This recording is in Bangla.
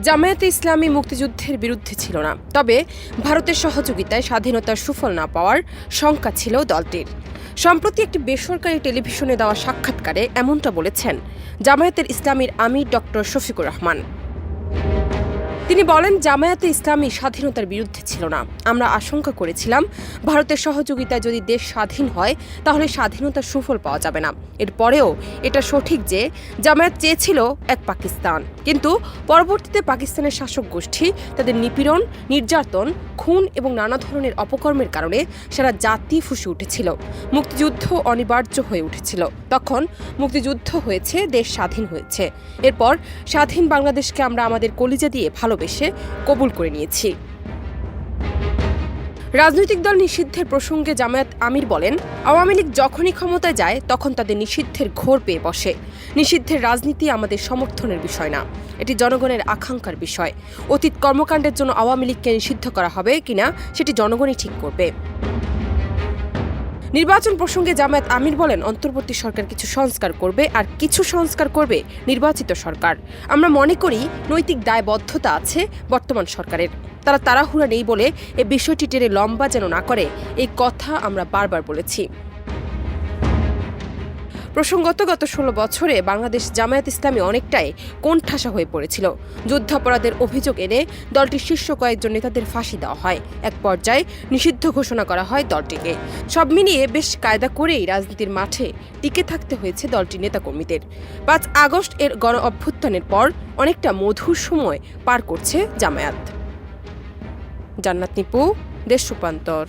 জামায়াতে ইসলামী মুক্তিযুদ্ধের বিরুদ্ধে ছিল না, তবে ভারতের সহযোগিতায় স্বাধীনতার সুফল না পাওয়ার শঙ্কা ছিল দলটির। সম্প্রতি একটি বেসরকারি টেলিভিশনে দেওয়া সাক্ষাৎকারে এমনটা বলেছেন জামায়াতের ইসলামীর আমির ডক্টর শফিকুর রহমান। তিনি বলেন, জামায়াতে ইসলামী স্বাধীনতার বিরুদ্ধে ছিল না। আমরা আশঙ্কা করেছিলাম ভারতের সহযোগিতায় যদি দেশ স্বাধীন হয় তাহলে স্বাধীনতার সুফল পাওয়া যাবে না। এরপরেও এটা সঠিক যে জামায়াত চেয়েছিল এক পাকিস্তান, কিন্তু পরবর্তীতে পাকিস্তানের শাসক গোষ্ঠী তাদের নিপীড়ন, নির্যাতন, খুন এবং নানা ধরনের অপকর্মের কারণে সারা জাতি ফুঁসে উঠেছিল। মুক্তিযুদ্ধ অনিবার্য হয়ে উঠেছিল। তখন মুক্তিযুদ্ধ হয়েছে, দেশ স্বাধীন হয়েছে। এরপর স্বাধীন বাংলাদেশকে আমরা আমাদের কলিজা দিয়ে ভালোবেসে কবুল করে নিয়েছি। রাজনৈতিক দল নিষিদ্ধের প্রসঙ্গে জামায়াত আমির বলেন, আওয়ামী লীগ যখনই ক্ষমতায় যায় তখন তাদের নিষিদ্ধের ঘোর পেয়ে বসে। নিষিদ্ধের রাজনীতি আমাদের সমর্থনের বিষয় না, এটি জনগণের আকাঙ্ক্ষার বিষয়। অতীত কর্মকাণ্ডের জন্য আওয়ামী লীগকে নিষিদ্ধ করা হবে কিনা সেটি জনগণই ঠিক করবে। নির্বাচন প্রসঙ্গে জামায়াত আমির বলেন, অন্তর্বর্তী সরকার কিছু সংস্কার করবে আর কিছু সংস্কার করবে নির্বাচিত সরকার। আমরা মনে করি নৈতিক দায়বদ্ধতা আছে বর্তমান সরকারের। তারা তাড়াহুড়া নেই বলে এই বিষয়টি টেনে লম্বা যেন না করে, এই কথা আমরা বারবার বলেছি। প্রসঙ্গত গত 16 বছরে বাংলাদেশ জামায়াত ইসলামী অনেকটাই কোণঠাসা হয়ে পড়েছিল। যুদ্ধাপরাধের অভিযোগ এনে দলটির শীর্ষ কয়েকজন নেতাদের ফাঁসি দেওয়া হয়। এক পর্যায়ে নিষিদ্ধ ঘোষণা করা হয় দলটিকে। সব মিলিয়ে বেশ কায়দা করেই রাজনীতির মাঠে টিকে থাকতে হয়েছে দলটির নেতাকর্মীদের। 5 আগস্ট এর গণ অভ্যুত্থানের পর অনেকটা মধুর সময় পার করছে জামায়াত। জান্নাত নিপু, দেশ রূপান্তর।